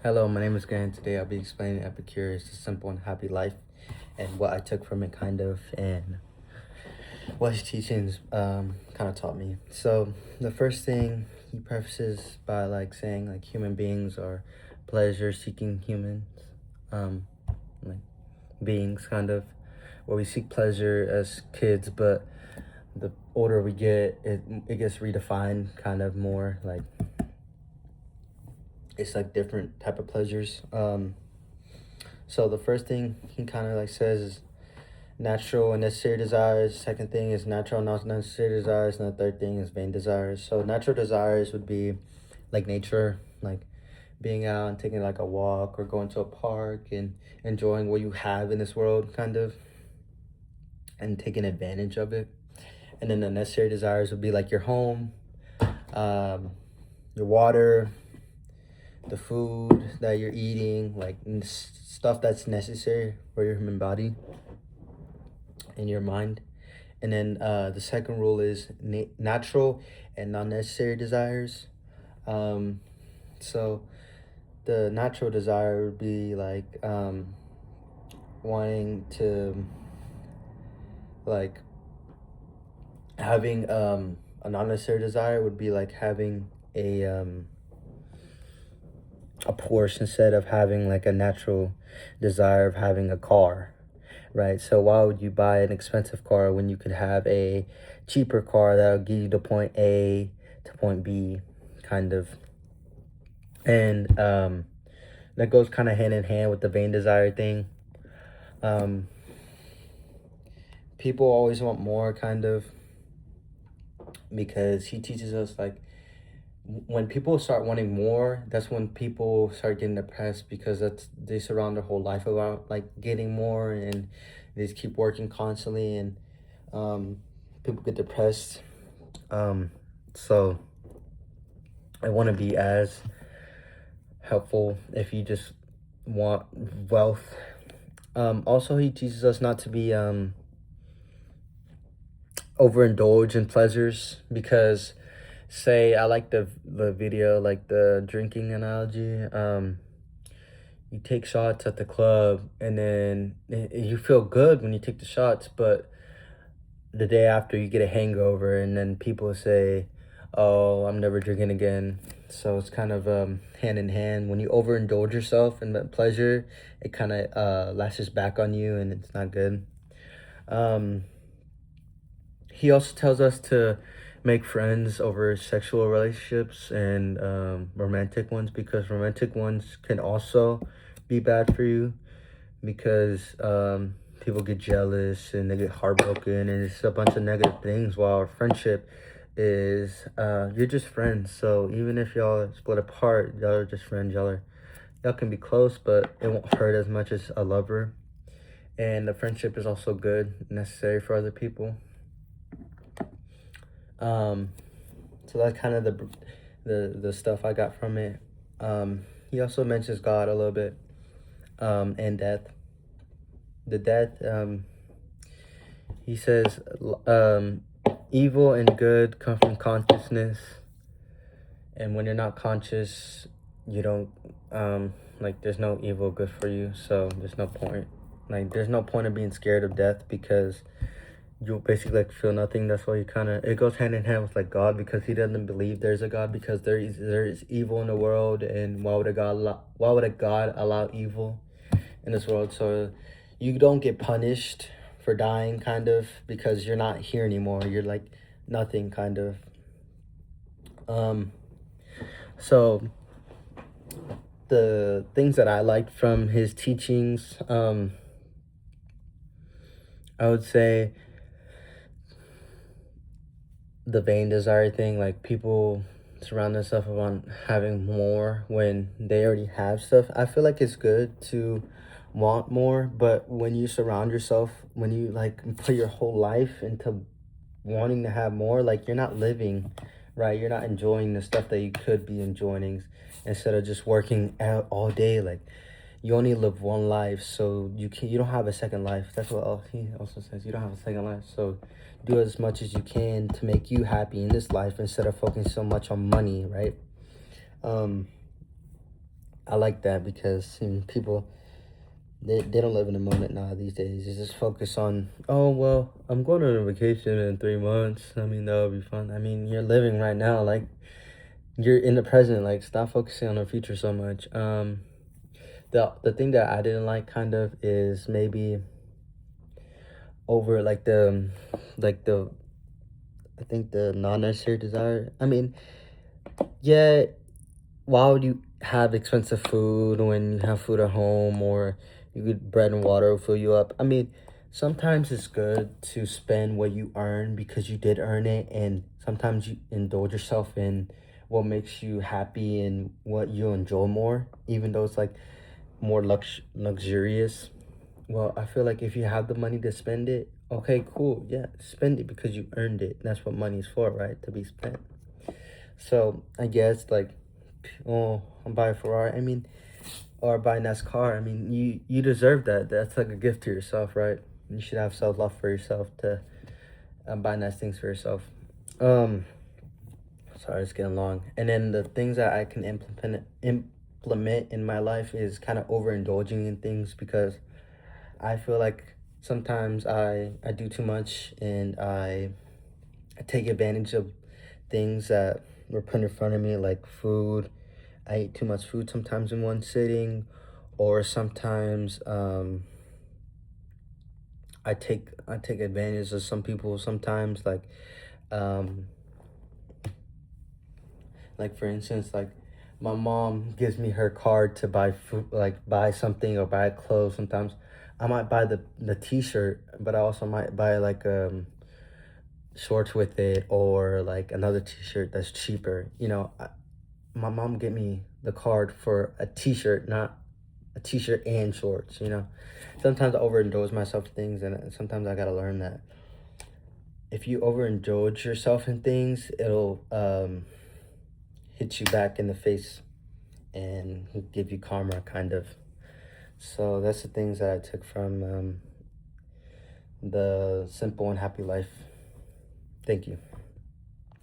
Hello, my name is Grant. Today I'll be explaining Epicurus, a simple and happy life, and what I took from it, and what his teachings kind of taught me. So the first thing he prefaces by saying human beings are pleasure-seeking humans, um, like beings where we seek pleasure as kids, but the older we get, it gets redefined more it's different type of pleasures. So the first thing he says is natural and necessary desires. Second thing is natural and not necessary desires, and the third thing is vain desires. So natural desires would be like nature, like being out and taking a walk or going to a park and enjoying what you have in this world, and taking advantage of it. And then the necessary desires would be like your home, your water, the food that you're eating, stuff that's necessary for your human body and your mind. And then the second rule is natural and non-necessary desires. So the natural desire would be wanting to having a non-necessary desire would be having a Porsche instead of having a natural desire of having a car, right? So why would you buy an expensive car when you could have a cheaper car that'll get you to point A to point B, and that goes hand in hand with the vain desire thing. People always want more, because he teaches us when people start wanting more, that's when people start getting depressed, because they surround their whole life about getting more, and they just keep working constantly, and people get depressed. So I want to be as helpful if you just want wealth. Also, he teaches us not to be overindulge in pleasures, because say I like the video, the drinking analogy. You take shots at the club, and then you feel good when you take the shots, but the day after you get a hangover, and then people say, oh, I'm never drinking again. So it's hand in hand. When you overindulge yourself in that pleasure, it lashes back on you, and it's not good. He also tells us to make friends over sexual relationships and romantic ones, because romantic ones can also be bad for you, because people get jealous and they get heartbroken, and it's a bunch of negative things, while friendship is you're just friends. So even if y'all split apart, y'all are just friends. Y'all can be close, but it won't hurt as much as a lover. And the friendship is also good, necessary for other people. So that's the stuff I got from it. He also mentions God a little bit, and death. The death, he says, evil and good come from consciousness, and when you're not conscious, you don't, there's no evil good for you, so there's no point. There's no point of being scared of death, because you'll basically feel nothing. That's why it goes hand in hand with God, because he doesn't believe there's a God, because there is evil in the world, and why would a God allow evil in this world? So you don't get punished for dying, because you're not here anymore. You're nothing, so the things that I liked from his teachings, I would say the vain desire thing. People surround themselves around having more when they already have stuff. I feel like it's good to want more, but when you surround yourself, when you put your whole life into wanting to have more, you're not living, right? You're not enjoying the stuff that you could be enjoying, instead of just working out all day. You only live one life, so you don't have a second life. That's what he also says. You don't have a second life, so do as much as you can to make you happy in this life, instead of focusing so much on money, right? I like that because people they don't live in the moment now these days. They just focus on, oh well, I'm going on a vacation in 3 months. I mean, that'll be fun. I mean, you're living right now, like you're in the present. Like, stop focusing on the future so much. The thing that I didn't like kind of is maybe over like the I think the non-necessary desire. I mean, yeah, why would you have expensive food when you have food at home, or you could bread and water will fill you up? I mean, sometimes it's good to spend what you earn because you did earn it, and sometimes you indulge yourself in what makes you happy and what you enjoy more, even though it's like more luxurious. Well, I feel like if you have the money to spend it, okay, cool, yeah, spend it because you earned it. That's what money's for, right? To be spent. So I guess like, oh, I'm buying a Ferrari. I mean, or buy a nice car. I mean, you deserve that. That's like a gift to yourself, right? You should have self love for yourself to buy nice things for yourself. Um, Sorry, it's getting long. And then the things that I can implement in my life is kind of overindulging in things because I feel like sometimes I do too much and I take advantage of things that were put in front of me, like food. I eat too much food sometimes in one sitting, or sometimes I take advantage of some people sometimes, um like for instance, like my mom gives me her card to buy food, like buy something or buy clothes. Sometimes I might buy the t-shirt, but I also might buy like shorts with it, or like another t-shirt that's cheaper. My mom get me the card for a t-shirt, not a t-shirt and shorts. Sometimes I overindulge myself in things, and sometimes I gotta learn that if you overindulge yourself in things, it'll hit you back in the face and give you karma, kind of. So that's the things that I took from the Simple and Happy Life. Thank you.